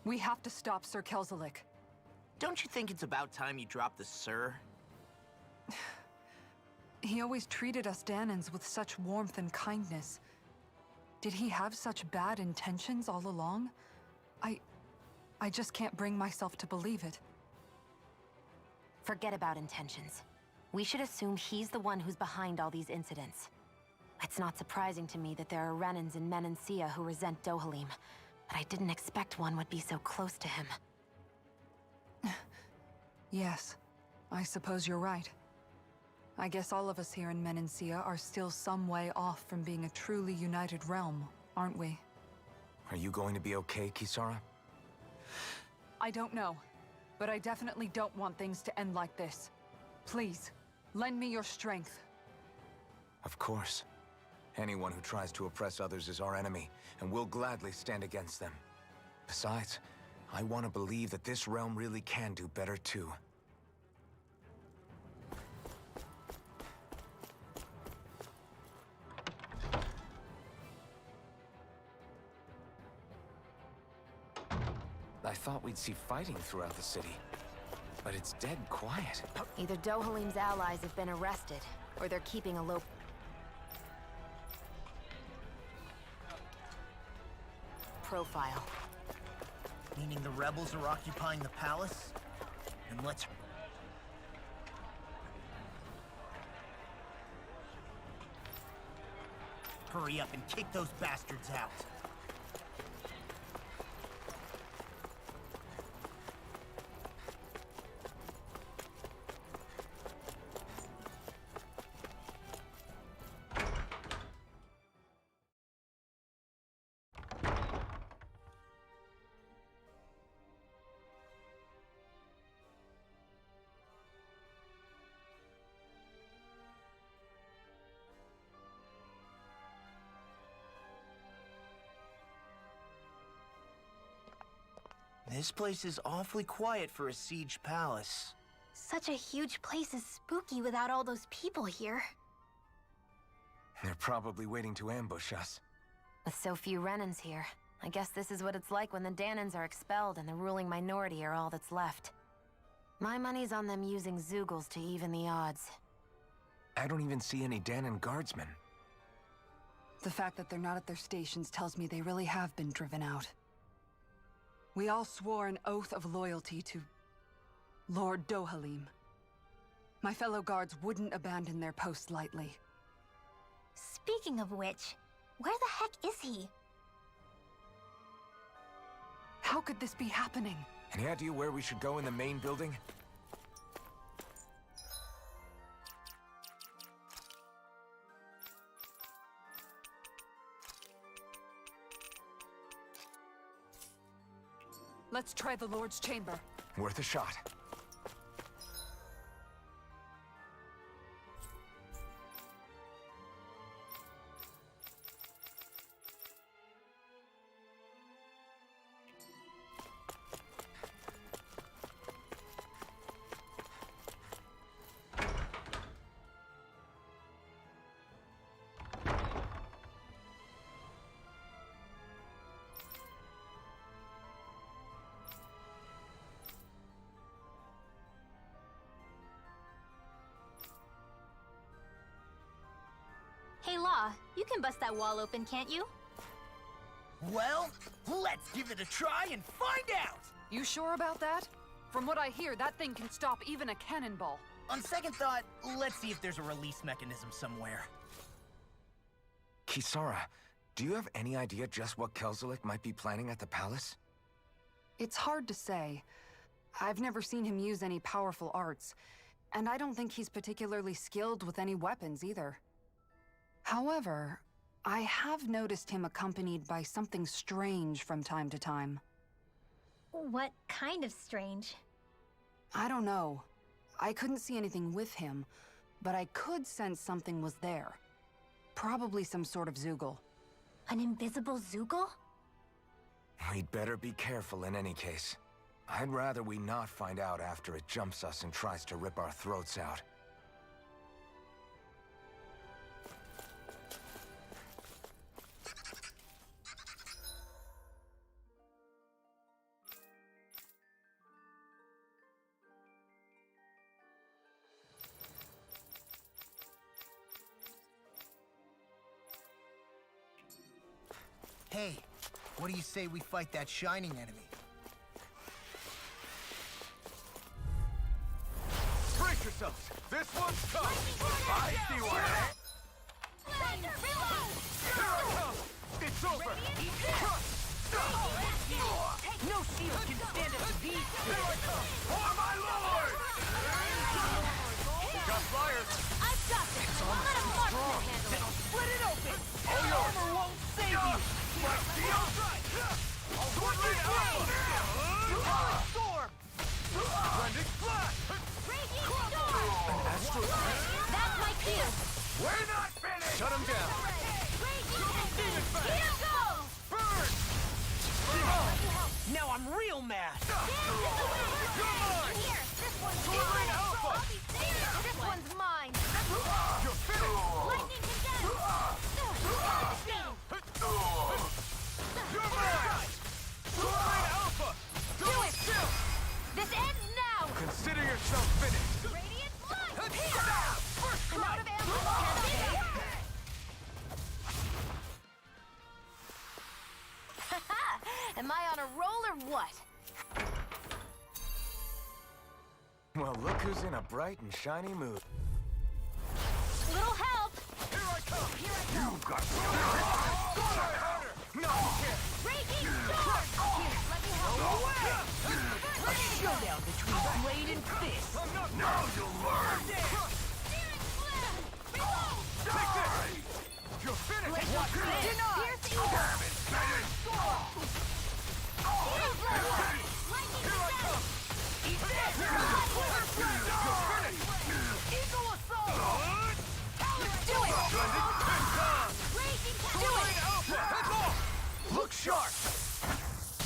We have to stop Sir Kelzelik. Don't you think it's about time you drop the sir? He always treated us Danans with such warmth and kindness. Did he have such bad intentions all along? I just can't bring myself to believe it. Forget about intentions. We should assume he's the one who's behind all these incidents. It's not surprising to me that there are Renans in Menancia who resent Dohalim, but I didn't expect one would be so close to him. Yes, I suppose you're right. I guess all of us here in Menancia are still some way off from being a truly united realm, aren't we? Are you going to be okay, Kisara? I don't know, but I definitely don't want things to end like this. Please, lend me your strength. Of course. Anyone who tries to oppress others is our enemy, and we'll gladly stand against them. Besides, I want to believe that this realm really can do better too. I thought we'd see fighting throughout the city, but it's dead quiet. Either Dohalim's allies have been arrested, or they're keeping a low profile. Meaning the rebels are occupying the palace? And let's... hurry up and kick those bastards out. This place is awfully quiet for a siege palace. Such a huge place is spooky without all those people here. They're probably waiting to ambush us. With so few Renans here, I guess this is what it's like when the Danans are expelled and the ruling minority are all that's left. My money's on them using Zeugles to even the odds. I don't even see any Danan guardsmen. The fact that they're not at their stations tells me they really have been driven out. We all swore an oath of loyalty to Lord Dohalim. My fellow guards wouldn't abandon their post lightly. Speaking of which, where the heck is he? How could this be happening? Any idea where we should go in the main building? Let's try the Lord's chamber. Worth a shot. Hey Law, you can bust that wall open, can't you? Well, let's give it a try and find out! You sure about that? From what I hear, that thing can stop even a cannonball. On second thought, let's see if there's a release mechanism somewhere. Kisara, do you have any idea just what Kelzelik might be planning at the palace? It's hard to say. I've never seen him use any powerful arts, and I don't think he's particularly skilled with any weapons either. However, I have noticed him accompanied by something strange from time to time. What kind of strange? I don't know. I couldn't see anything with him, but I could sense something was there. Probably some sort of Zeugl. An invisible Zeugl? We'd better be careful in any case. I'd rather we not find out after it jumps us and tries to rip our throats out. Hey, what do you say we fight that shining enemy? Brace yourselves! This one's tough! I see what it is! Here I come! It's over! No shield can stand up to these. Here I come! For my lord! Got flyers! I've got this. Let a marksman handle it. Split it open. All yours! Armor won't save you. My steel strike! I'll switch it Power storm. Blending flash! Raging storm! An astral... That's my cue! We're not finished! Shut him down! Raging here goes! Burn! Now I'm real mad. Here, this one's Swirling Alpha! This one's mine! You're finished! Lightning condensed! You're mine! Swirling Alpha! Don't still! This ends now! Consider yourself finished! Radiant light! First I'm out of ammo! Am I on a roll or what? Well, look who's in a bright and shiny mood. Little help! Here I come! You got Try harder! No, you can't! Raging storm! Here, let me help! A showdown between blade and fist. I'm not... Now you'll learn! Searing slam! Reload! Take this! You're finished! Fierce eagle! Searing blade! Lightning Here I come! Eat this. You're finished! Eagle assault. Do it! Pin-con! Raging Swirling Alpha! Heads off! Look sharp!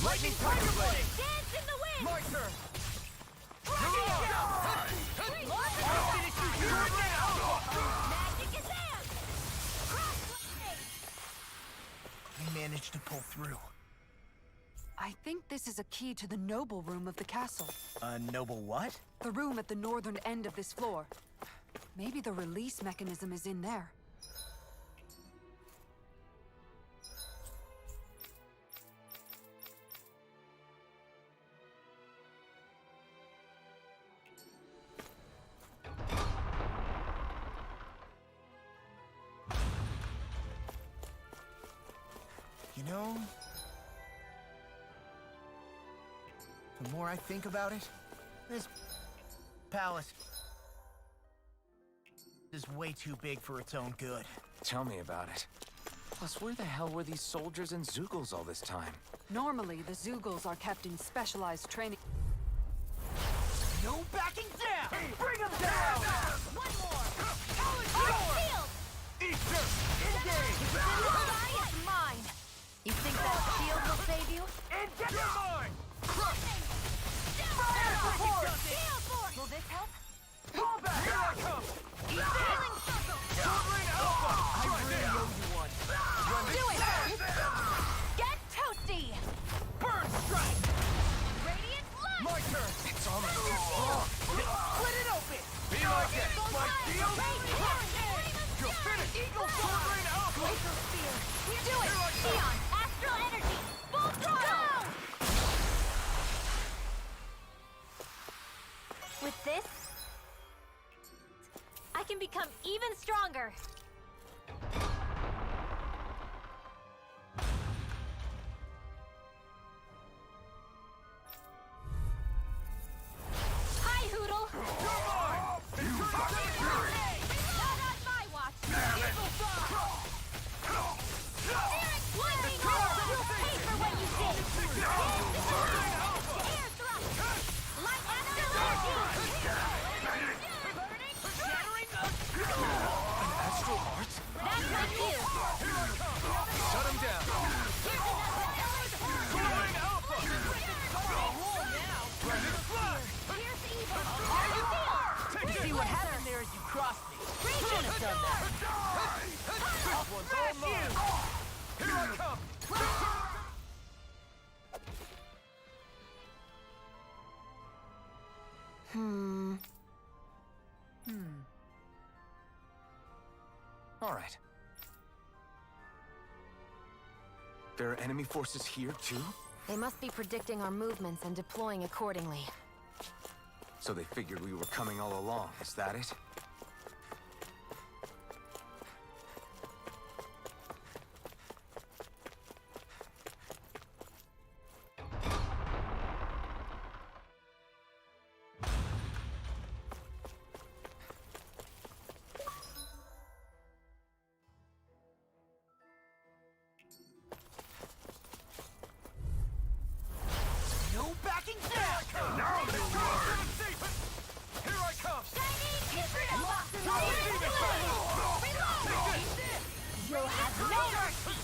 Lightning Tiger Blade! Dance in the wind! My turn! Magic is in! Cross lightning! We managed to pull through. I think this is a key to the noble room of the castle. A noble what? The room at the northern end of this floor. Maybe the release mechanism is in there. You know... The more I think about it, this palace is way too big for its own good. Tell me about it. Plus, where the hell were these soldiers and Zeugles all this time? Normally, the Zeugles are kept in specialized training. No backing down. Bring him down. One more! Power shield! Easter! Engage! It's mine. You think that shield will save you? You're mine! Shield force! Will this help? Fall back! Here I come! Healing circle! Swirling Alpha! I Try really this! owe you one. Do it! Get toasty! Burn strike. Radiant light! My turn! It's almost Split it open. Be like it! My shield! You're You're finished! Eagle Swirling Alpha! Laser spear! Do it! Neon! Astral energy! Full throttle! With this, I can become even stronger. Hi, Hoodle! You're mine! Not on my watch! Lightning roll! You'll pay for what you did! Air thrust! Light astral energy! Burning An astral art? That's my cue! Shut him down! Here's another! Swirling Alpha! Blending flash! Here's evil! Feel! Take See it! what happened there as you crossed me. Raging Should have done that. This one's all mine! Here I come! All right. There are enemy forces here, too? They must be predicting our movements and deploying accordingly. So they figured we were coming all along, is that it? No backing down! Now this works! Here I come! You'll have no mercy!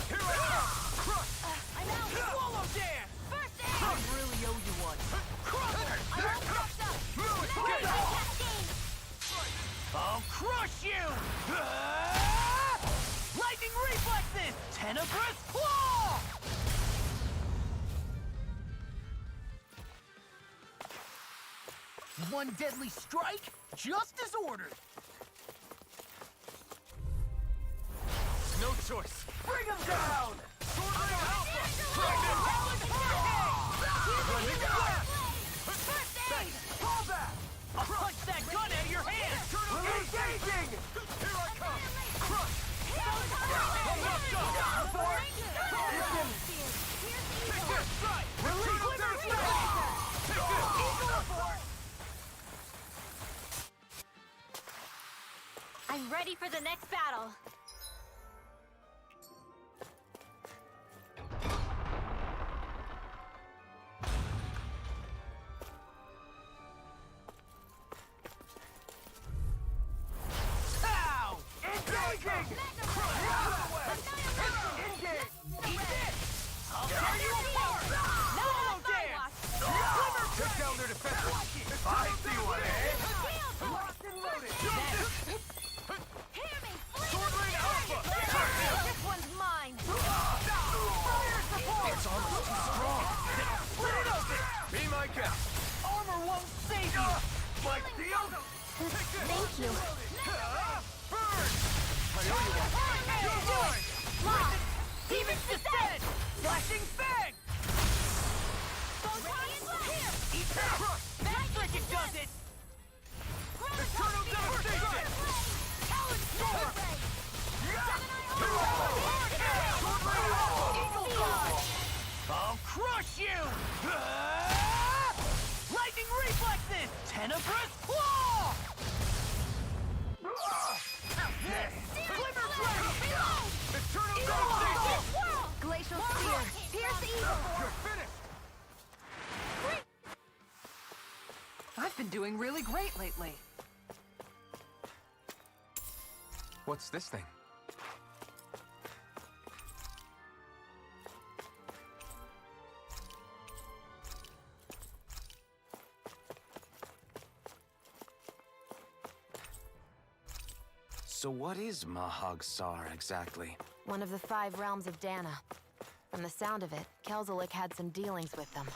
Here I come! Crush! I'm out! Swallow dance! First I aid! really owe you one. Crumble! I'm all fucked up! Move it! Let me cascade! I'll crush you! Lightning reflexes! Tenebrous claw! One deadly strike, just as ordered. No choice. Bring him down! Sword Rail Alpha! Running blast! First aid! Fall back! I'll punch that gun out of your hand! Engaging! Here I come! Crush! Take this! Strike! Release! Take this! I'm ready for the next battle. Pow! Engaging! Crush! Engage! Eat this! I'll tear you apart! Swallow dance! Take down their defenses! I see one, eh? Locked and loaded! Hear me! Sword Rain Alpha! This one's mine. Fire support! It's almost too strong! Split it open! Be my guest! Armor won't save you! Like steel? Thank you. Burn! I owe you one! You're mine! Lock. Demon's Descent! Flashing Fang! Here! Eat that! That frickin' does it! Eternal Devastation! Talon Sword! Eagle Fly! I'll crush you! Lightning reflexes! Tenebrous claw! Glimmer Blade! Eternal Devastation! Glacial Spear. Pierce the evil. You're finished! I've been doing really great lately. What's this thing? So what is Mahag Sar exactly? One of the 5 realms of Dana. From the sound of it, Kelzelik had some dealings with them.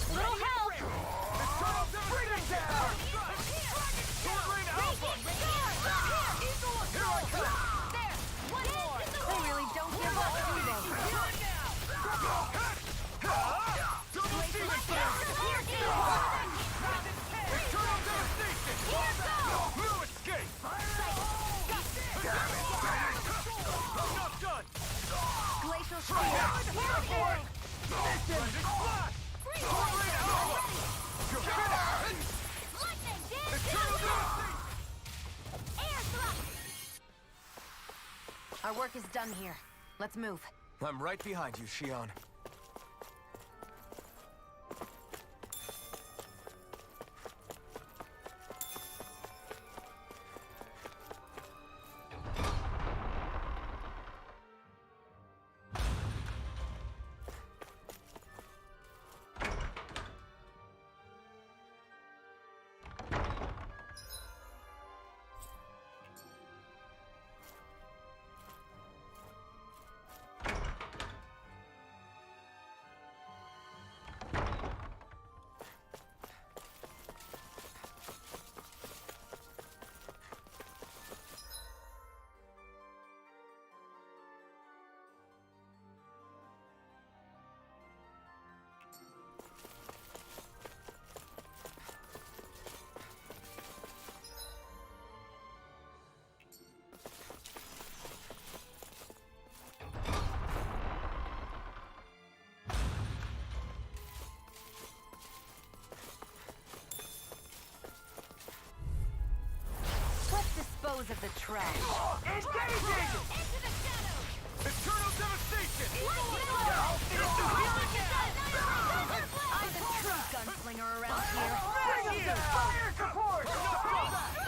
Little help! Eternal Devastation! Sword Rain Alpha! Here I come! There! One more! They really don't give up, do they? Double Demon Flare! Eternal Devastation! No escape! I'm not done! Glacial Spear. Lightning Flash! Sword Rain Alpha! You're finished! Lightning! Eternal Devastation! Air thrust! Our work is done here. Let's move. I'm right behind you, Shion. dispose of the trash. Engaging! Into the shadows! Eternal devastation! I'm the true gunslinger around here. Bring it! Fire support!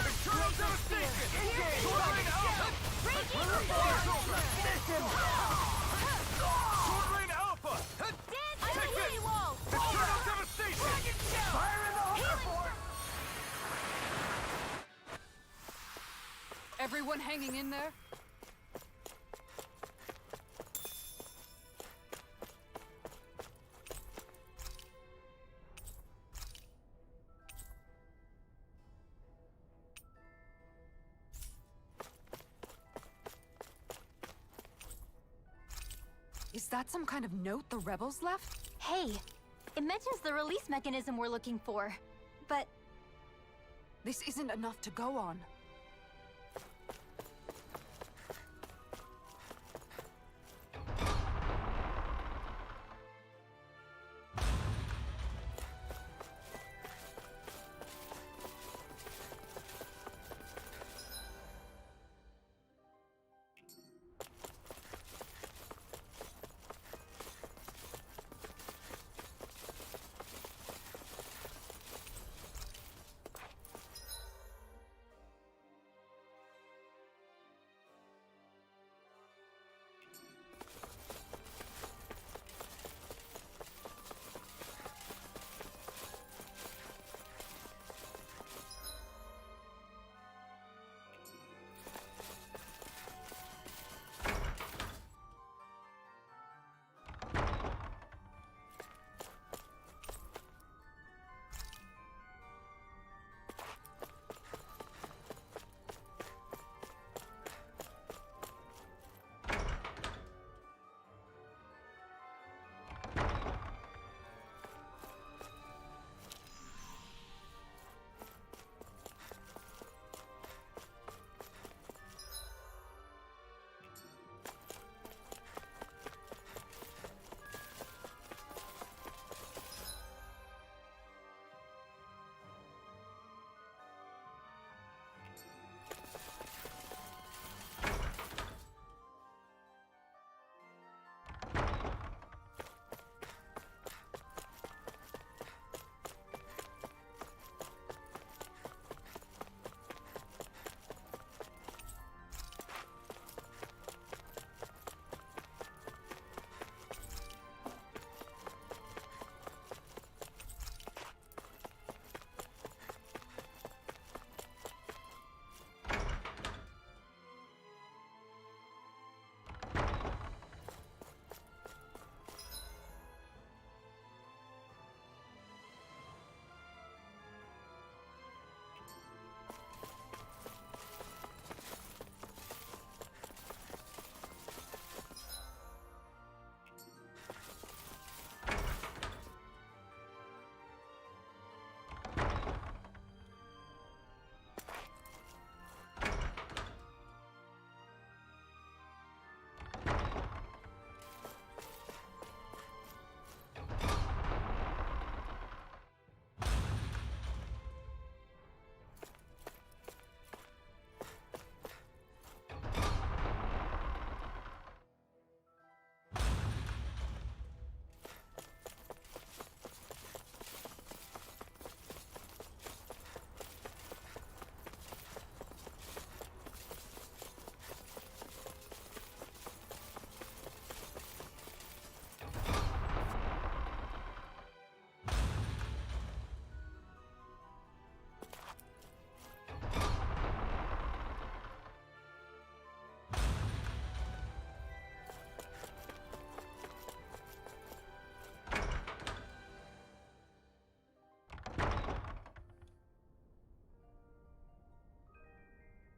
Eternal devastation! Engage! Sword Alpha! Sword Rain Alpha! I'm a healing wall! Eternal devastation! Fire in the hoverboard! Everyone hanging in there? Is that some kind of note the rebels left? Hey, it mentions the release mechanism we're looking for. But This isn't enough to go on.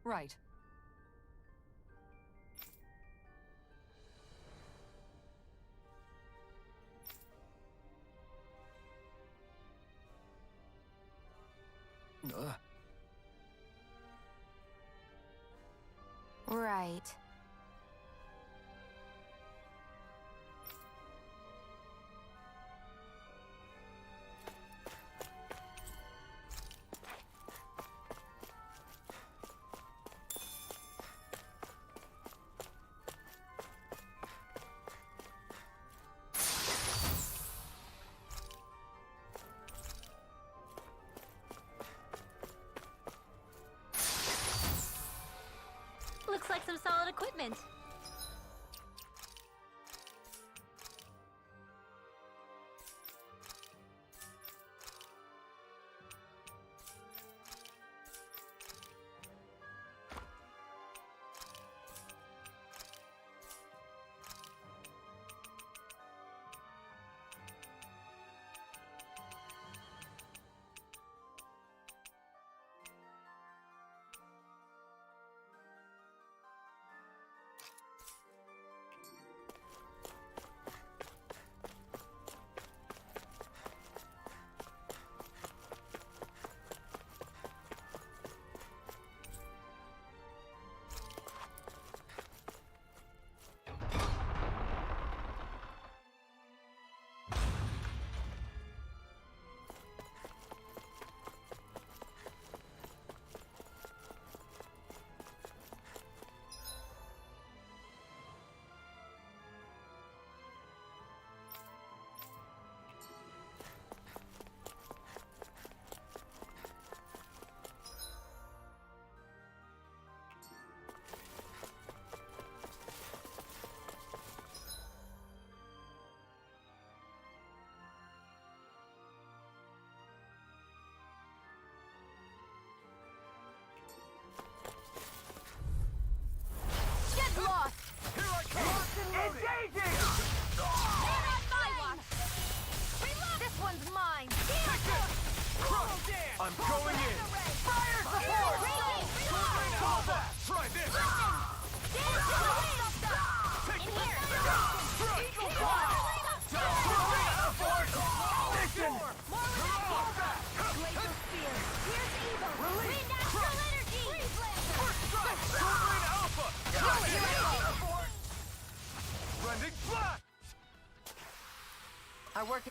Right. Right. like some solid equipment. Get lost! Here I come! Engaging! Man on my watch! Reload! This one's mine! Prologue dance! I'm going in! Fire support! Reload! Call that! Try this! Dance to the wind! In here! Eagle Fly! Listen! Call that! Laser spear! Here's evil! Wind astral energy! Freeze lancer! Soaring Alpha! Rending Flash! Our work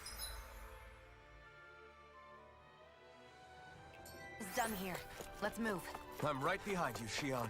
is done here. Let's move. I'm right behind you, Shion.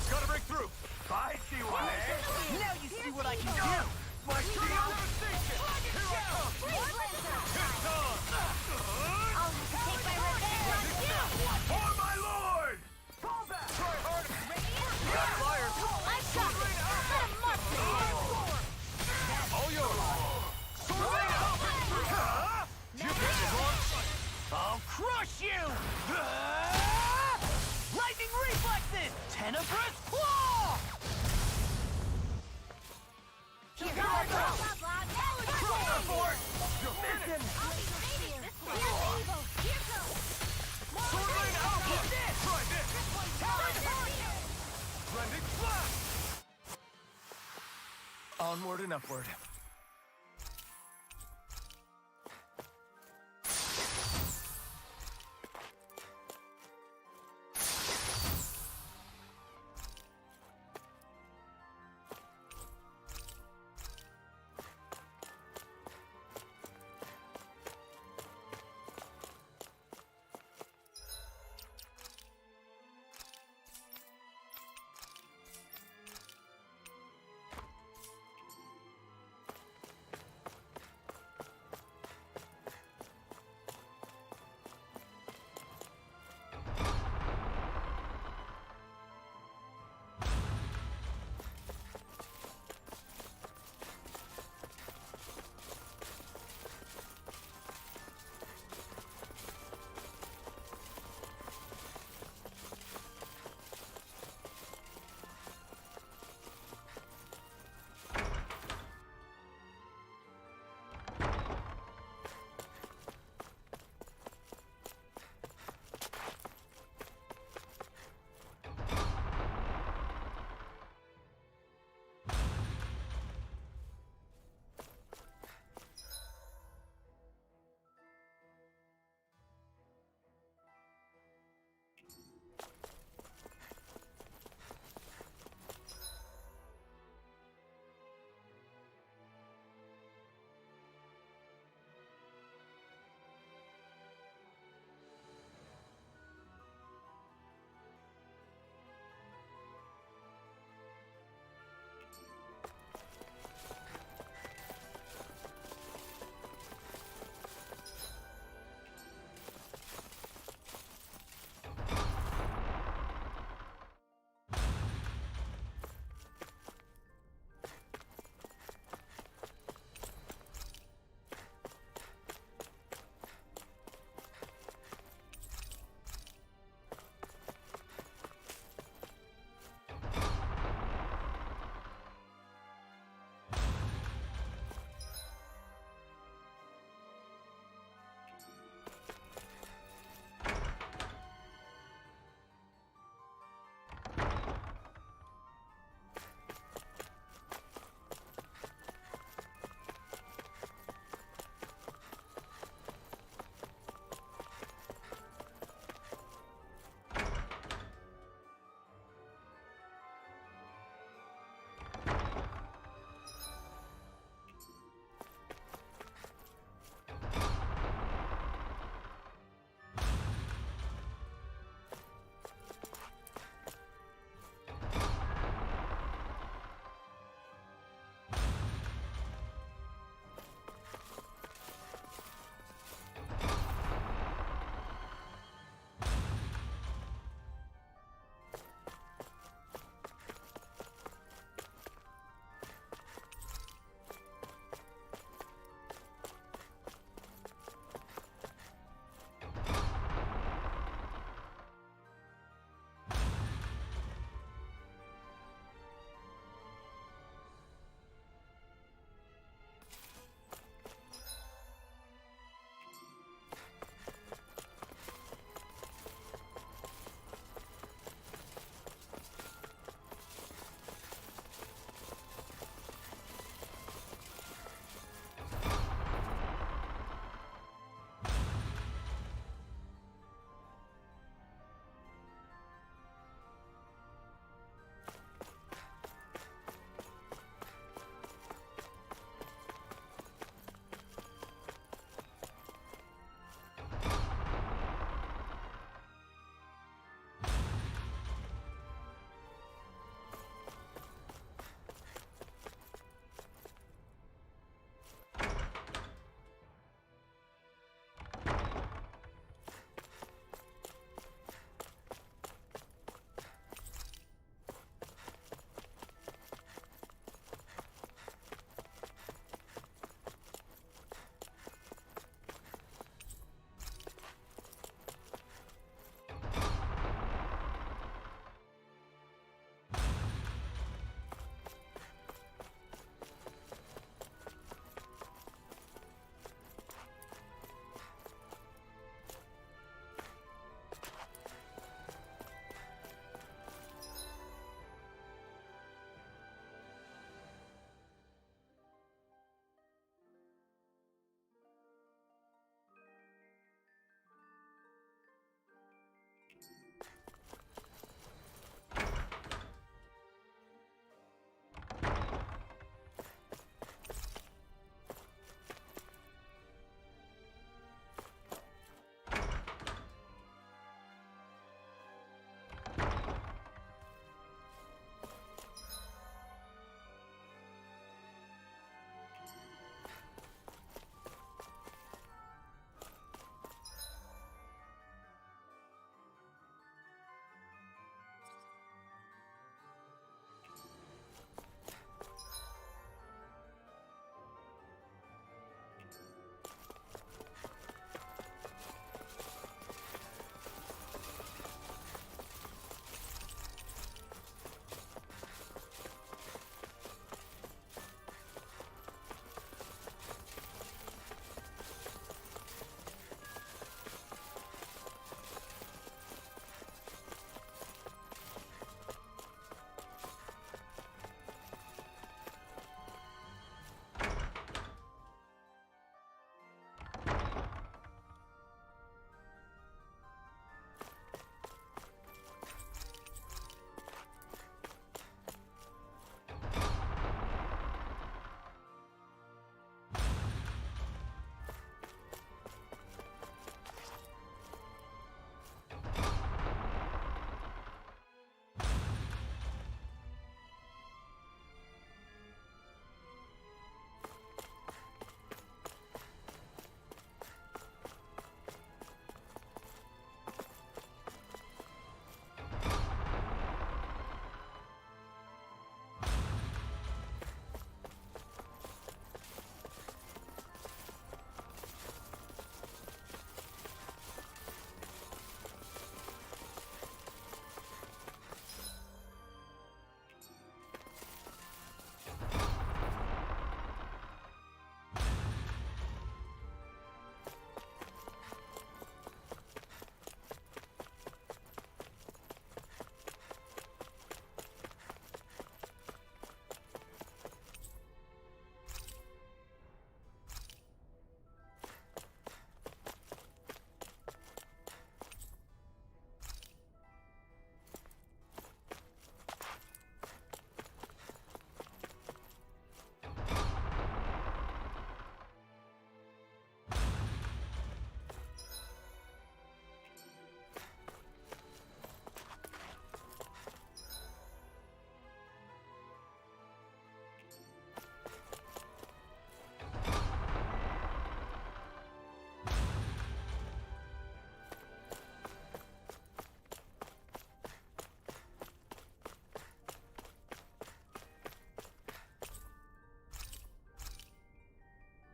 Gotta break through! I see one, eh? Now you see what I can do! My shield devastation! Here I come! Freeze lancer! It's on! I'll take my revenge on you! For my lord! Call back! Try harder! Got fire! I shot it! Let him march me! All yours! Soaring Alpha! This is on sight! I'll crush you! Lightning reflexes! Tenebrous claw! Here I go! Fire force! You're missing! Here's evil! Here goes! Soaring Alpha! Try this! Rending Flash! Onward and upward.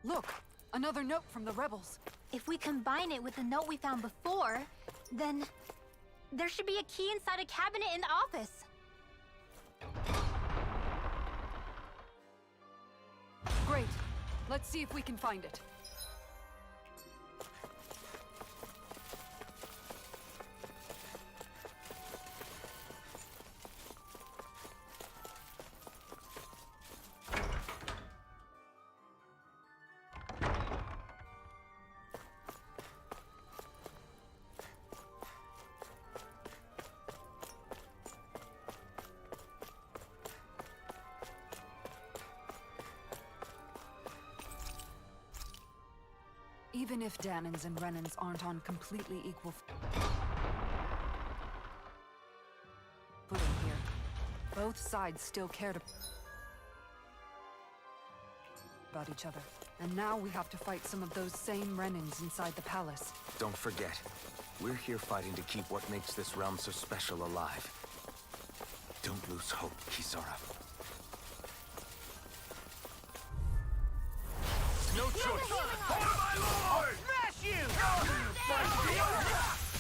Look, another note from the rebels. If we combine it with the note we found before, then there should be a key inside a cabinet in the office. Great. Let's see if we can find it. Even if Danins and Renans aren't on completely equal footing here, both sides still care about each other. And now we have to fight some of those same Renans inside the palace. Don't forget, we're here fighting to keep what makes this realm so special alive. Don't lose hope, Kisara. No choice! Hold my lord! Smash you!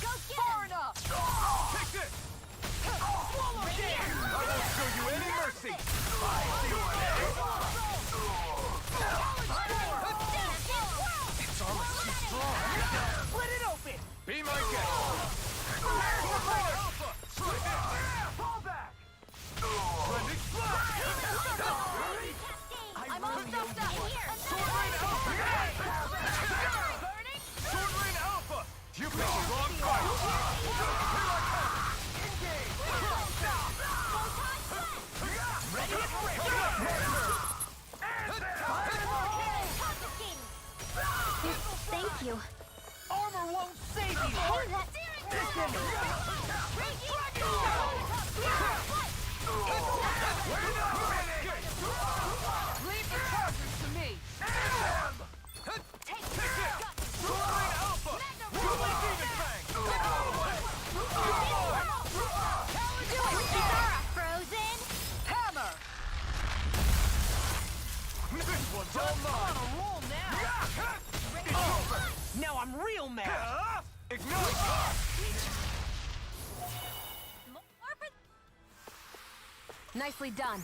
Go get Far him! enough! Take this! Swallow damn! I won't show you any mercy! I see what it is! Its armor's too strong. Split it open! Be my guest. Alpha! Fall back! Splendid slide! I'm all stuffed up! Sword Lane Alpha! You picked the wrong fight! Ready and Thank you. Armor won't save you! Hey, that... Leave the charges to me! Take it! Sword Lane Alpha! Ruling Demon Fang! Do it, Kisara! Frozen! Hammer! This one's all mine! On a roll now! It's over! Now I'm real mad! Ignite! Nicely done.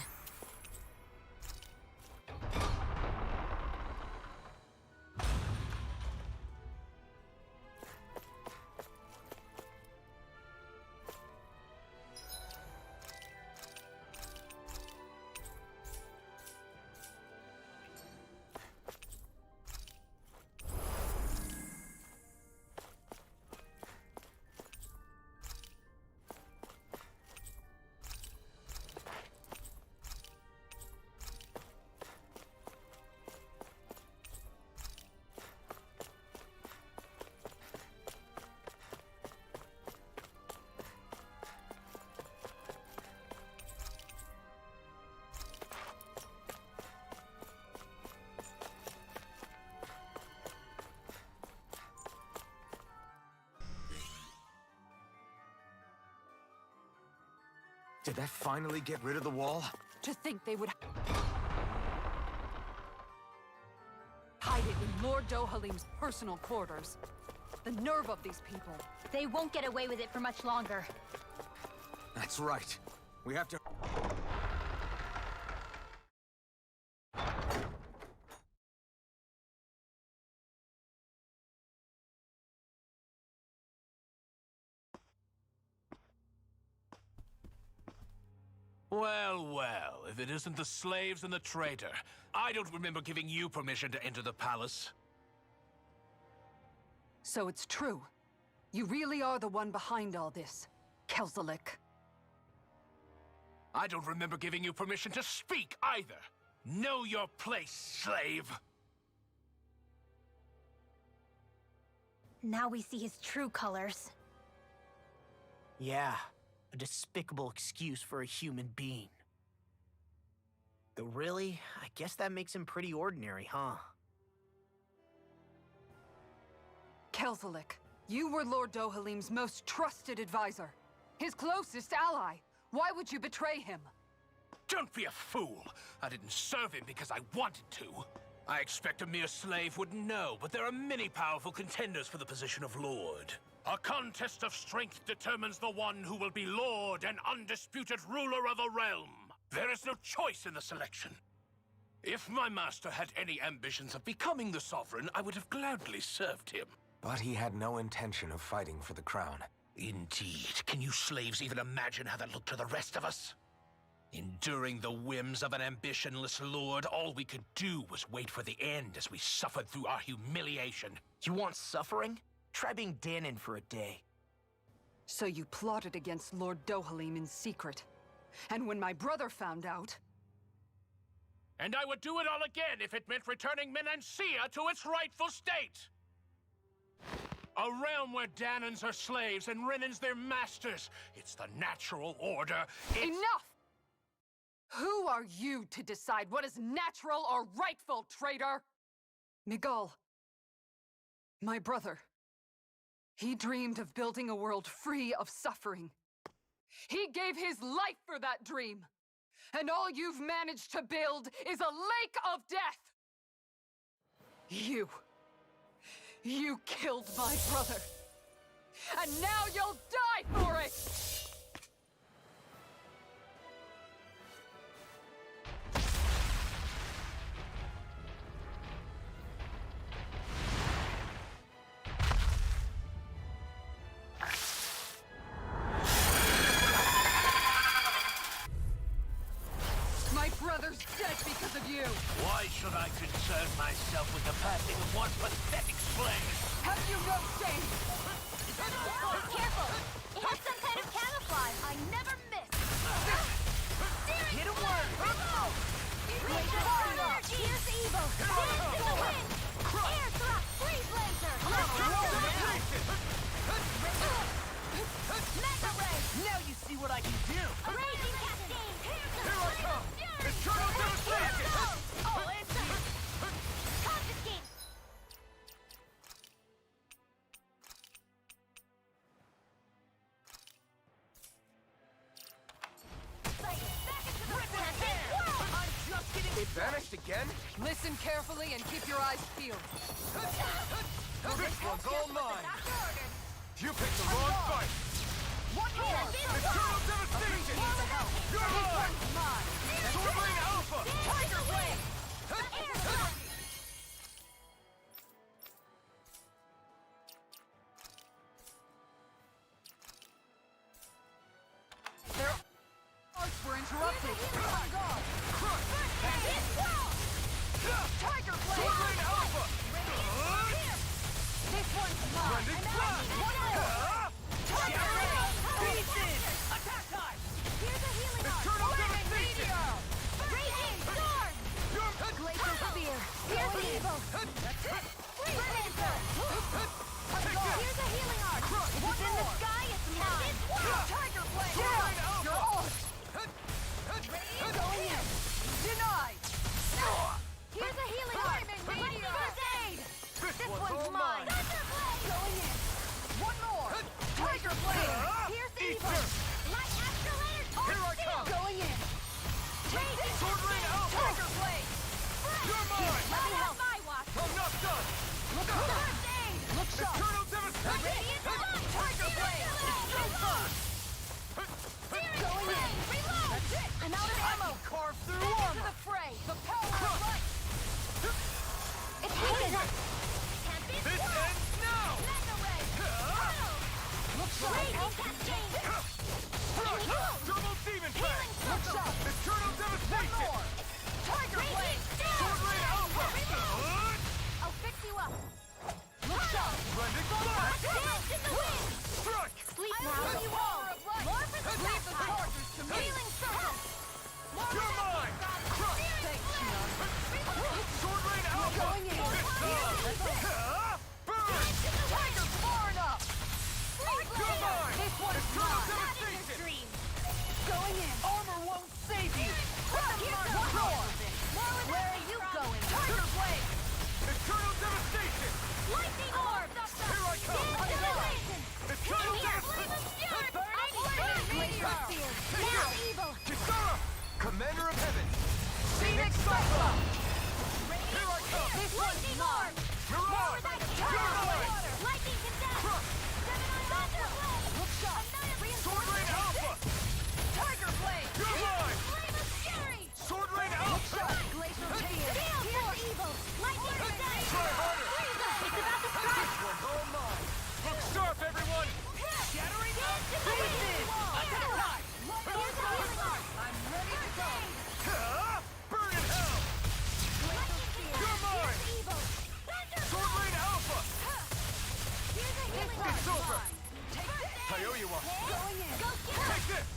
Did that finally get rid of the wall? To think they would hide it in Lord Dohalim's personal quarters. The nerve of these people. They won't get away with it for much longer. That's right. We have to... Well, well, if it isn't the slaves and the traitor. I don't remember giving you permission to enter the palace. So it's true. You really are the one behind all this, Kelzalik. I don't remember giving you permission to speak either. Know your place, slave. Now we see his true colors. Yeah, a despicable excuse for a human being. Though really, I guess that makes him pretty ordinary, huh? Kelzalik, you were Lord Dohalim's most trusted advisor. His closest ally. Why would you betray him? Don't be a fool. I didn't serve him because I wanted to. I expect a mere slave wouldn't know, but there are many powerful contenders for the position of Lord. A contest of strength determines the one who will be Lord and undisputed ruler of a realm. There is no choice in the selection. If my master had any ambitions of becoming the sovereign, I would have gladly served him. But he had no intention of fighting for the crown. Indeed. Can you slaves even imagine how that looked to the rest of us? Enduring the whims of an ambitionless lord, all we could do was wait for the end as we suffered through our humiliation. You want suffering? Try being Danon for a day. So you plotted against Lord Dohalim in secret. And when my brother found out... And I would do it all again if it meant returning Menancia to its rightful state! A realm where Danons are slaves and Renans their masters. It's the natural order. Enough! Who are you to decide what is natural or rightful, traitor? Miguel, my brother, he dreamed of building a world free of suffering. He gave his life for that dream. And all you've managed to build is a lake of death! You killed my brother. And now you'll die for it! My brother's dead because of you! Why should I concern myself with the passing of one pathetic slave? Have you no shame? Careful! It has some kind of camouflage. I never miss. Hit a word! Laser fire! Here's evil! Dance in the wind! Air thrust! Freeze laser! Mega ray! Now you see what I can do! Raging cascade! Here I come! Eternal devastation! Oh, it's confiscate! It vanished again? Listen carefully and keep your eyes peeled. This one's all mine! You picked the wrong fight! One more! Eternal devastation! You're mine! Soaring Alpha! Tiger Blade! Air thrust! Their arts were interrupted. Tiger Blade! Soaring Alpha! This one's mine! Blending Blast! Tiger Blade! Attack time! Here's a healing arm! Eternal devastation! Raging storm! Glacial spear! Here's evil! Freeze laser! Here's a healing arm! It's in the sky, it's mine! Tiger Blade! Your art! Going in! Denied! Here's a healing arm! Ready first aid! This one's mine! Thunder Blade! Going in! One more! Tiger Blade! Here's evil! Light astral energy! Here I come! Going in! Raging Sword Ring Alpha! Tiger Blade! You're mine! Let me help! My watch! I'm not done! First aid! Look sharp! Eternal devastation! Radiant Light! Tiger Blade! Reload! Going in! Reload! That's it! I'm out of ammo! Carve through Back armor! into the fray! The power of light! It's weakened! Can't be This ends now! Mega ray! Look sharp! Raging cascade! Double demon Healing pack! Look circle! sharp! Eternal devastation! Tiger Blade! Sword Ring Alpha! I'll fix you up! Look sharp! Blending Blast! Dance in the wind! Strike! Sleep I now! will you all! More for the Leave the backside. chargers to me! Healing circle! You're mine! Thanks, Shion. Sword Ring Alpha! Going in! Burn! Tiger's far enough! You're mine! This one's Eternal mine! devastation! Going in! Armor won't save you! One more! Where are you going? Tiger Blade! Eternal devastation! Lightning orb! Here I come! Annihilation! Eternal Here, flame of fury! I'm burning meteor! spear! Now evil! Kisara! Commander of Heaven! Phoenix Cyclone! Here I come! This lightning orb! More with that water! Lightning condemned! Thunder blade! Look shot! Sword Rain Alpha! Tiger blade! You're mine! Flame of fury! Sword Rain Alpha! Glacial chain! Here's evil! Lightning condemned! Try harder! It's about to strike! One's all mine! Look sharp, everyone! Shattering dance in the wind! Attack! Here's the healing arc! I'm ready to go! Burn in hell! Lightning condemned! You're mine! Here's evil! Thunder Sword Rain Alpha! Here's a healing It's arc! over! Take this! I owe you one! Going in! Go get Take this!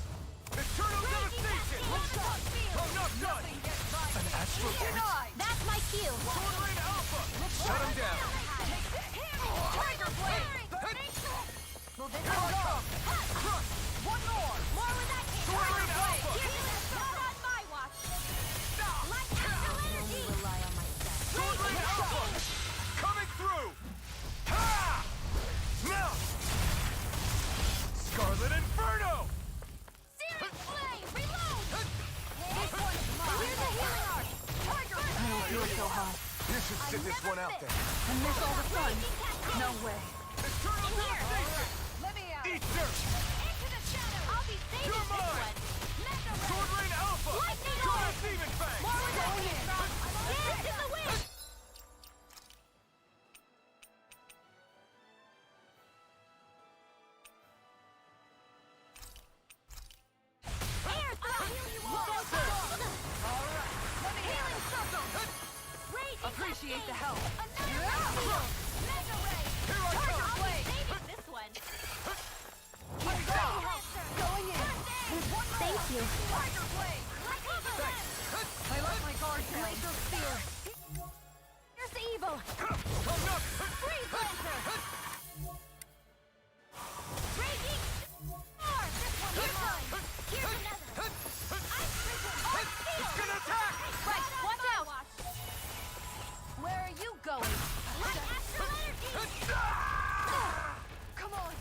Eternal devastation! I'm not done! An astral point! That's my cue! Sword Rain Alpha! Shut him down! Tiger blade! Move it up! One more! More with that kick! Sword Rain Alpha! Not on my watch! Light astral energy! Rely on myself. Sword Rain Alpha! Coming through! Ha! Now! Scarlet Inferno! Searing flame! Reload! This one's mine! Here's a healing arc! Tiger blade! I don't feel so hot. You should sit this one out then. And miss all the fun. No way. Eternal devastation! Let me out! Eat dirt! Into the shadow! I'll be saving You're this mine! one! Mega ray! Sword Rain Alpha! Lightning Go orb! to Demon Fang! More with that kick! Dance in the wind! Air thrust! Alright, let me healing circle! Raging Appreciate the help. Another shield! Mega ray! Here I Tiger come! blade! Saving this one! Going in. Thank you. Tiger blade! I let my guard down. Glacial spear! Here's the evil! I'm not... Freeze lancer! Raging storm! This one is mine! Here's another! Ice prison! Art steel! It's gonna attack! Right, watch out! Where are you going? Light astral energy! Come on!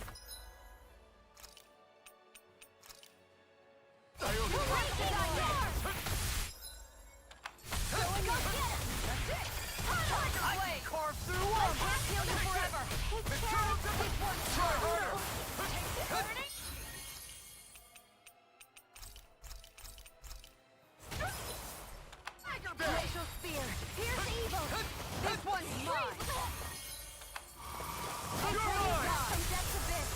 I owe you one! Raging storm! Go and go get him! That's it! Tiger blade! Carve through I them. can't heal you forever! Take care of this one! Try harder! Burning! Tiger blade! Glacial spear! Here's evil! This one's mine! You're mine! From depths abyss!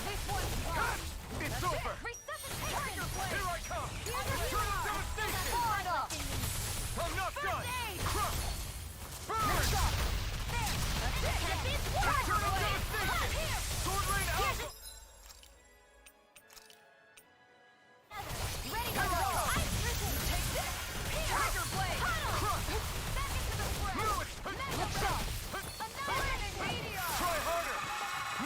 This one's mine! It's over! Resuscitation! Here I come! Here's a Eternal healing arc! devastation! Hard up! I'm not done! aid! Crush! Burn! There! That's it! This one! Eternal devastation! Here! Sword Rain Alpha! Ready to go! Ice prison! Take this! Tiger blade! Crush! Back into the fray! Move it! Mega shot! Another meteor! Try harder!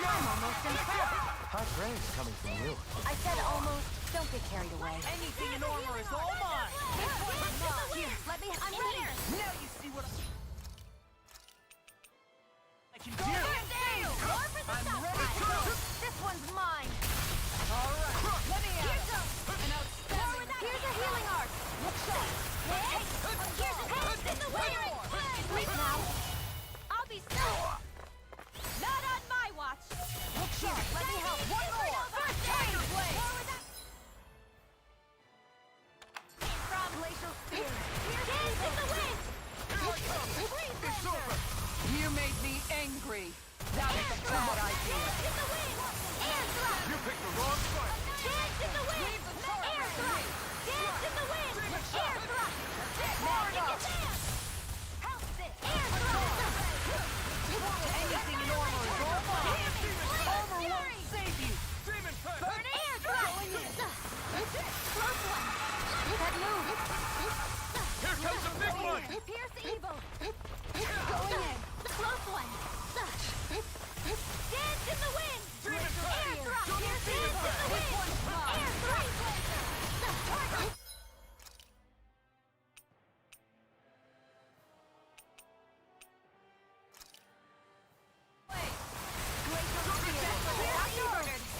I'm almost impressed. High praise coming from you. I said almost. Don't get carried away. Anything in armor is all mine. Here, let me. I'm ready. Now you see what I can do. More for the I'm ready top to go. This one's mine. All right. Let me Here out. goes. An outstanding. Here's a healing arc. Look shot. Here's a hands in the wind. Sleep now. I'll be still. Not on my watch. Look shot. Let me help. One more. Tiger blade. From Glacial spear. dance in the wind. It's over! You made me angry. That was a bad idea. Dance in the wind. Air thrust. You picked the wrong fight! Dance in the wind. Air thrust. Dance in the wind. Air thrust. Magic advance. Help this. Air thrust. Anything in armor is all mine. Armor won't save you. Demon Fang! Burn air thrust. Close one. That move. Here comes a big one! Pierce evil. Going in. Close one. Dance in the wind. Demon Air Fang! thrust. Double Pierce Demon evil. Fang! Air thrust.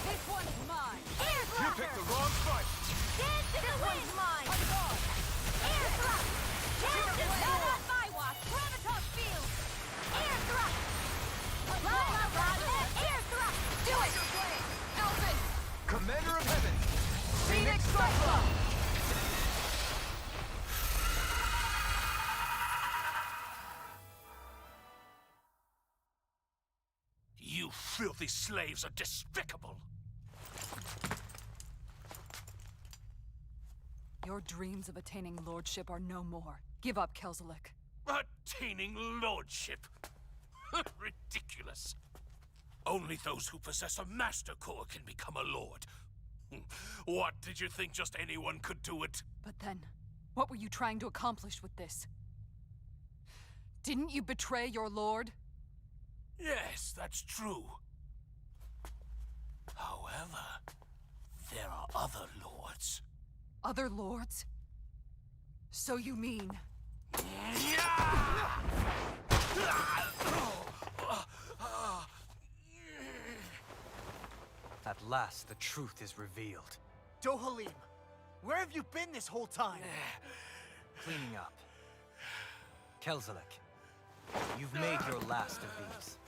This one's mine. Air You thrust. picked the wrong fight! Dance in the wind. Mine. Air thrust. Dance in the wind. Not on my watch. Graviton. You filthy slaves are despicable! Your dreams of attaining lordship are no more. Give up, Kelzelik. Attaining lordship? Ridiculous. Only those who possess a master core can become a lord. What, did you think just anyone could do it? But then, what were you trying to accomplish with this? Didn't you betray your lord? Yes, that's true. However, there are other lords. Other lords? So you mean... At last, the truth is revealed. Dohalim, where have you been this whole time? Cleaning up. Kelzelik, you've made your last of these.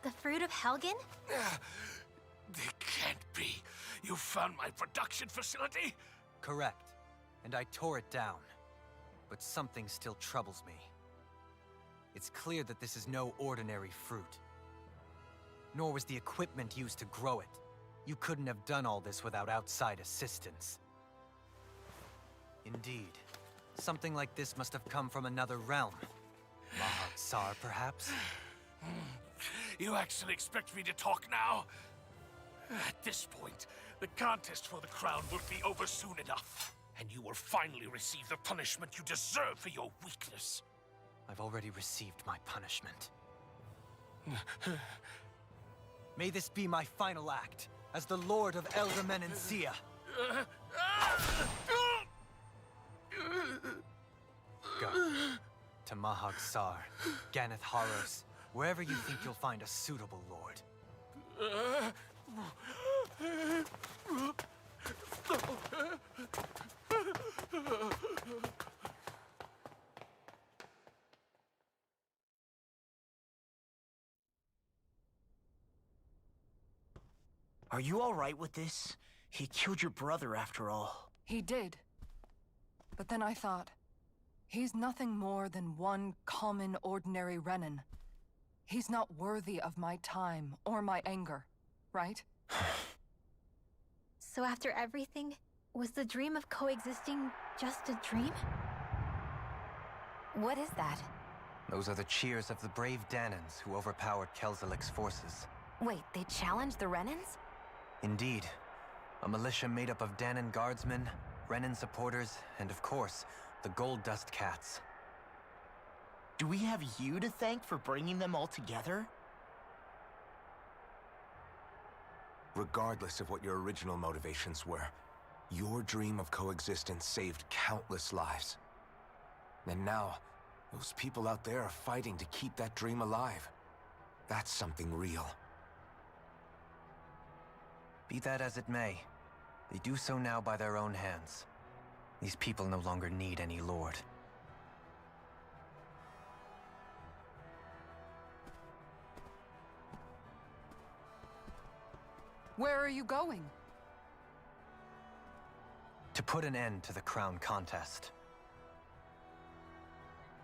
The fruit of Helgen? They can't be. You found my production facility? Correct. And I tore it down. But something still troubles me. It's clear that this is no ordinary fruit. Nor was the equipment used to grow it. You couldn't have done all this without outside assistance. Indeed. Something like this must have come from another realm. Mahag-Sar, perhaps? You actually expect me to talk now? At this point, the contest for the crown will be over soon enough. And you will finally receive the punishment you deserve for your weakness. I've already received my punishment. May this be my final act, as the Lord of Elder Menancia. Go. To Mahag-Sar, Ganeth Haros, wherever you think you'll find a suitable lord. Are you all right with this? He killed your brother after all. He did. But then I thought, he's nothing more than one common, ordinary Renan. He's not worthy of my time or my anger, right? So after everything, was the dream of coexisting just a dream? What is that? Those are the cheers of the brave Danans who overpowered Kelzelik's forces. Wait, they challenged the Renans? Indeed. A militia made up of Danan guardsmen, Renan supporters, and of course, the Gold Dust Cats. Do we have you to thank for bringing them all together? Regardless of what your original motivations were, your dream of coexistence saved countless lives. And now, those people out there are fighting to keep that dream alive. That's something real. Be that as it may, they do so now by their own hands. These people no longer need any lord. Where are you going? To put an end to the crown contest.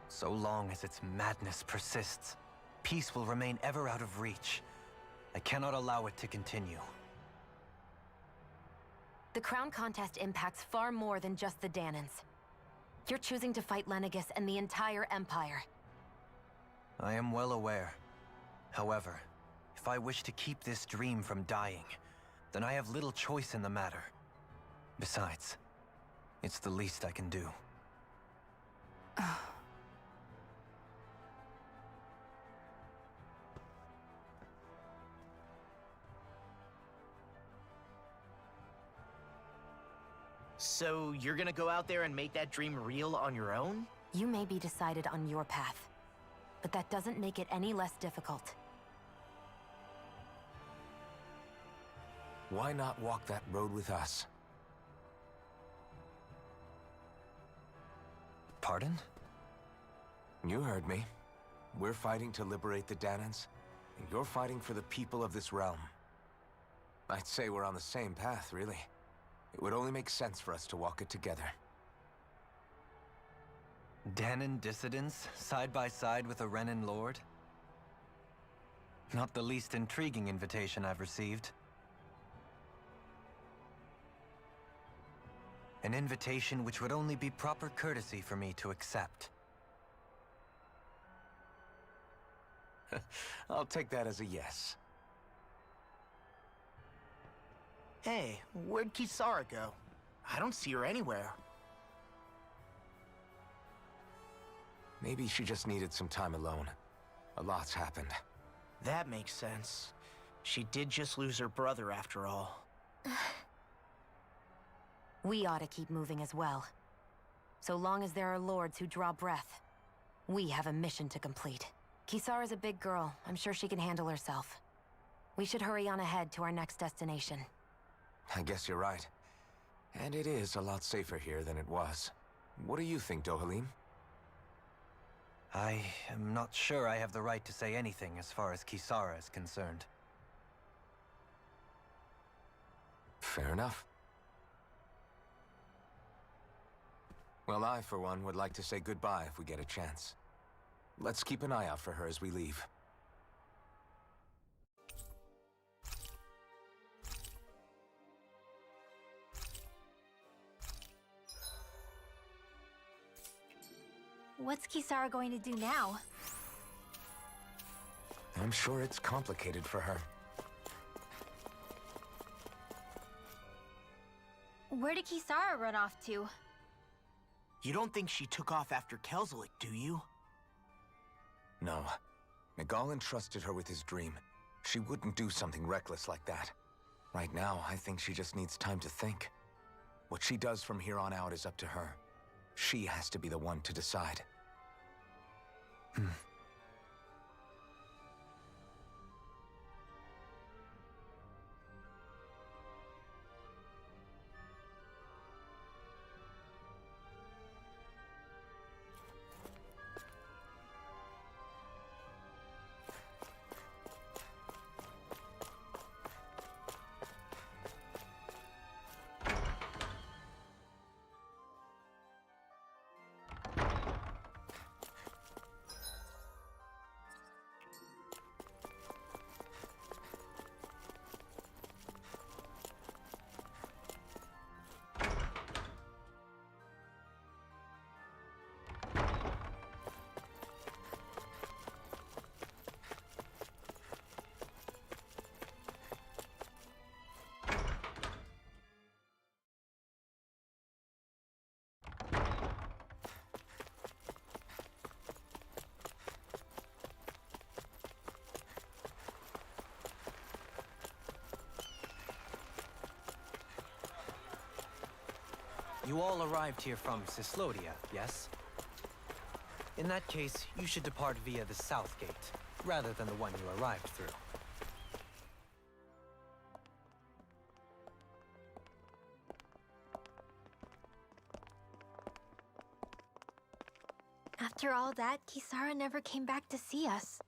So long as its madness persists, peace will remain ever out of reach. I cannot allow it to continue. The crown contest impacts far more than just the Danans. You're choosing to fight Lenegis and the entire Empire. I am well aware. However, if I wish to keep this dream from dying, then I have little choice in the matter. Besides, it's the least I can do. So you're gonna go out there and make that dream real on your own? You may be decided on your path, but that doesn't make it any less difficult. Why not walk that road with us? Pardon? You heard me. We're fighting to liberate the Danans, and you're fighting for the people of this realm. I'd say we're on the same path, really. It would only make sense for us to walk it together. Dahnan dissidents, side by side with a Renan lord? Not the least intriguing invitation I've received. An invitation which would only be proper courtesy for me to accept. I'll take that as a yes. Hey, where'd Kisara go? I don't see her anywhere. Maybe she just needed some time alone. A lot's happened. That makes sense. She did just lose her brother after all. We ought to keep moving as well. So long as there are lords who draw breath, we have a mission to complete. Kisara's a big girl. I'm sure she can handle herself. We should hurry on ahead to our next destination. I guess you're right. And it is a lot safer here than it was. What do you think, Dohalim? I am not sure I have the right to say anything as far as Kisara is concerned. Fair enough. Well, I, for one, would like to say goodbye if we get a chance. Let's keep an eye out for her as we leave. What's Kisara going to do now? I'm sure it's complicated for her. Where did Kisara run off to? You don't think she took off after Kelzelik, do you? No. Nagal entrusted her with his dream. She wouldn't do something reckless like that. Right now, I think she just needs time to think. What she does from here on out is up to her. She has to be the one to decide. You all arrived here from Cislodia, yes? In that case, you should depart via the south gate, rather than the one you arrived through. After all that, Kisara never came back to see us.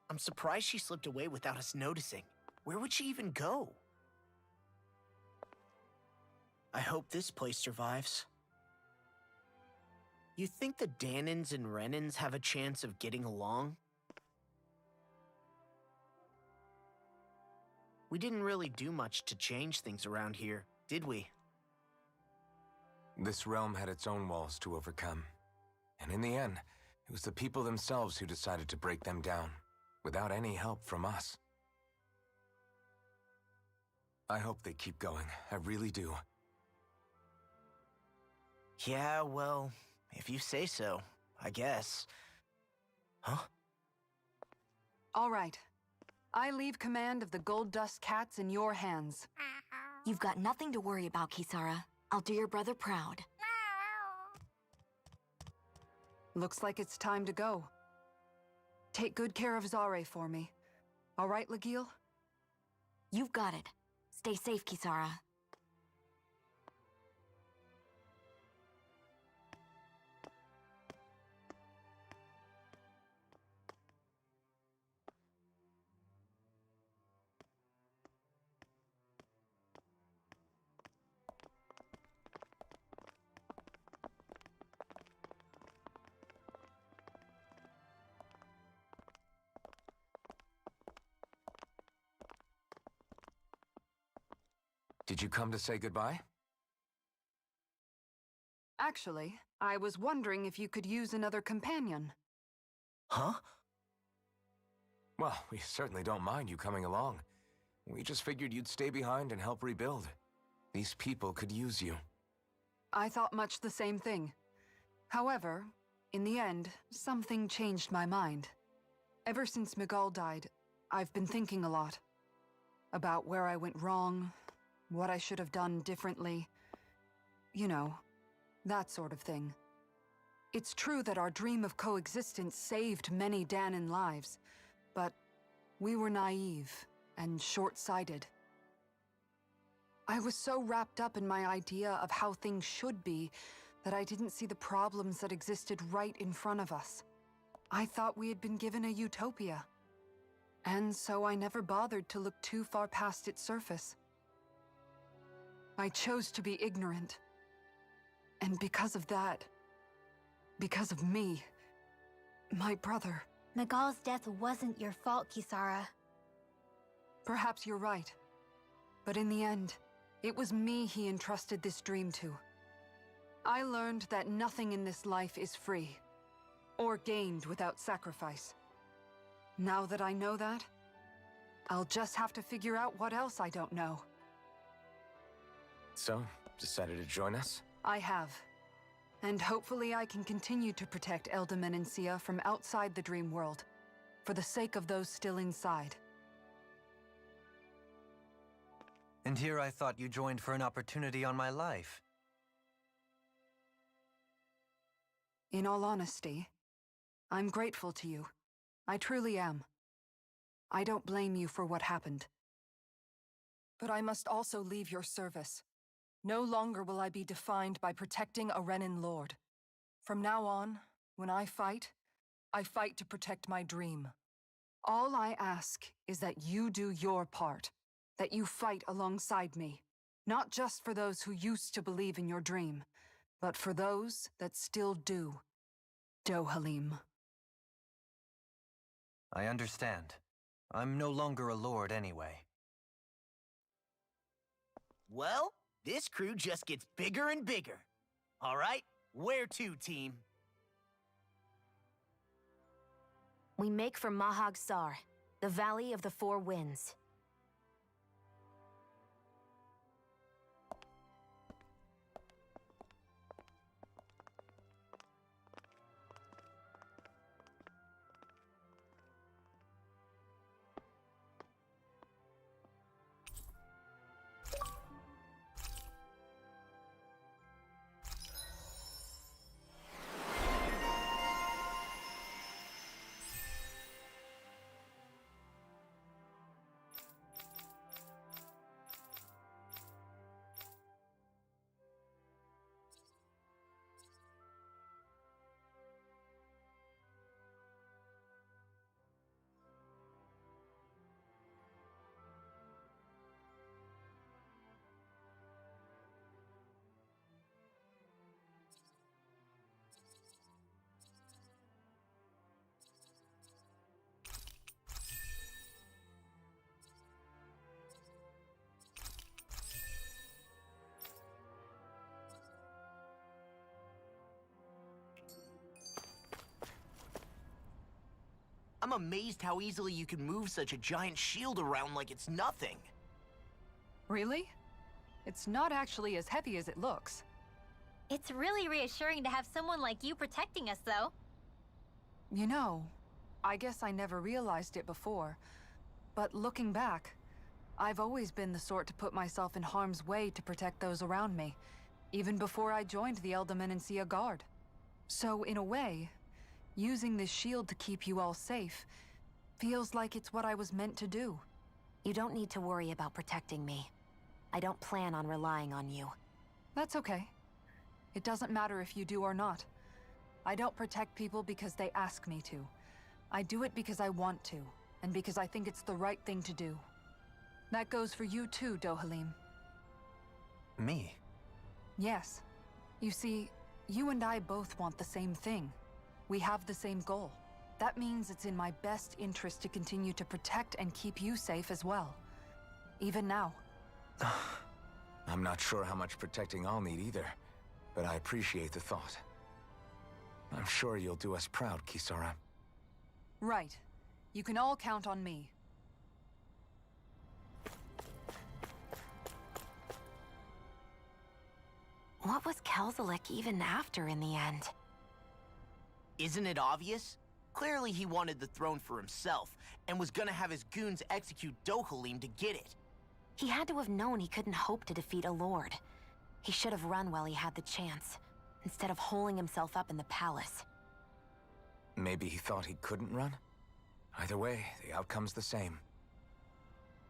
I'm surprised she slipped away without us noticing. Where would she even go? I hope this place survives. You think the Dahnans and Renans have a chance of getting along? We didn't really do much to change things around here, did we? This realm had its own walls to overcome. And in the end, it was the people themselves who decided to break them down, without any help from us. I hope they keep going. I really do. Yeah, well, if you say so, I guess. Huh? All right. I leave command of the Gold Dust Cats in your hands. You've got nothing to worry about, Kisara. I'll do your brother proud. Looks like it's time to go. Take good care of Zare for me. All right, Legil? You've got it. Stay safe, Kisara. Did you come to say goodbye? Actually, I was wondering if you could use another companion. Huh? Well, we certainly don't mind you coming along. We just figured you'd stay behind and help rebuild. These people could use you. I thought much the same thing. However, in the end, something changed my mind. Ever since Miguel died, I've been thinking a lot. About where I went wrong, what I should have done differently. You know, that sort of thing. It's true that our dream of coexistence saved many Danan lives, but we were naive and short-sighted. I was so wrapped up in my idea of how things should be that I didn't see the problems that existed right in front of us. I thought we had been given a utopia. And so I never bothered to look too far past its surface. I chose to be ignorant. And because of that, because of me, my brother... Miguel's death wasn't your fault, Kisara. Perhaps you're right. But in the end, it was me he entrusted this dream to. I learned that nothing in this life is free, or gained without sacrifice. Now that I know that, I'll just have to figure out what else I don't know. So, decided to join us? I have. And hopefully I can continue to protect Elda Menancia from outside the dream world, for the sake of those still inside. And here I thought you joined for an opportunity on my life. In all honesty, I'm grateful to you. I truly am. I don't blame you for what happened. But I must also leave your service. No longer will I be defined by protecting a Renan Lord. From now on, when I fight to protect my dream. All I ask is that you do your part, that you fight alongside me, not just for those who used to believe in your dream, but for those that still do. Dohalim. I understand. I'm no longer a lord anyway. Well, this crew just gets bigger and bigger. All right, where to, team? We make for Mahag Sar, the Valley of the Four Winds. I'm amazed how easily you can move such a giant shield around like it's nothing. Really? It's not actually as heavy as it looks. It's really reassuring to have someone like you protecting us, though. You know, I guess I never realized it before, but looking back, I've always been the sort to put myself in harm's way to protect those around me, even before I joined the Elda Menancia Guard. So, in a way, using this shield to keep you all safe feels like it's what I was meant to do. You don't need to worry about protecting me. I don't plan on relying on you. That's okay. It doesn't matter if you do or not. I don't protect people because they ask me to. I do it because I want to, and because I think it's the right thing to do. That goes for you too, Dohalim. Me? Yes. You see, you and I both want the same thing. We have the same goal. That means it's in my best interest to continue to protect and keep you safe as well. Even now. I'm not sure how much protecting I'll need either, but I appreciate the thought. I'm sure you'll do us proud, Kisara. Right. You can all count on me. What was Kelzelik even after in the end? Isn't it obvious? Clearly he wanted the throne for himself, and was gonna have his goons execute Dohalim to get it. He had to have known he couldn't hope to defeat a lord. He should have run while he had the chance, instead of holing himself up in the palace. Maybe he thought he couldn't run? Either way, the outcome's the same.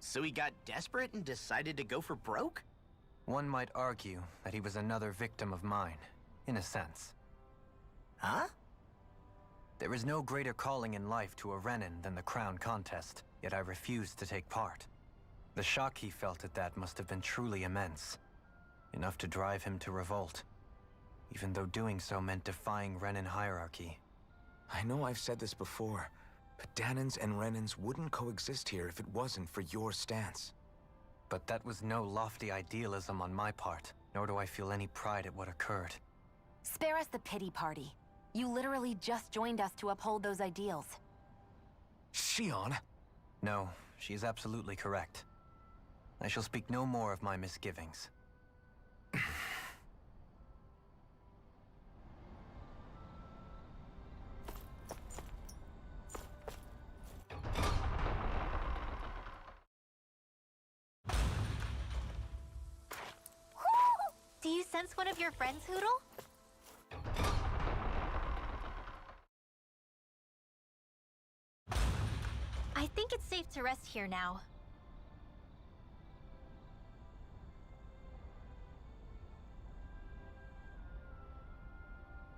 So he got desperate and decided to go for broke? One might argue that he was another victim of mine, in a sense. Huh? There is no greater calling in life to a Renin than the crown contest, yet I refused to take part. The shock he felt at that must have been truly immense. Enough to drive him to revolt, even though doing so meant defying Renin hierarchy. I know I've said this before, but Dahnans and Renins wouldn't coexist here if it wasn't for your stance. But that was no lofty idealism on my part, nor do I feel any pride at what occurred. Spare us the pity party. You literally just joined us to uphold those ideals. Shion? No, she is absolutely correct. I shall speak no more of my misgivings. Do you sense one of your friends, Hoodle? I think it's safe to rest here now.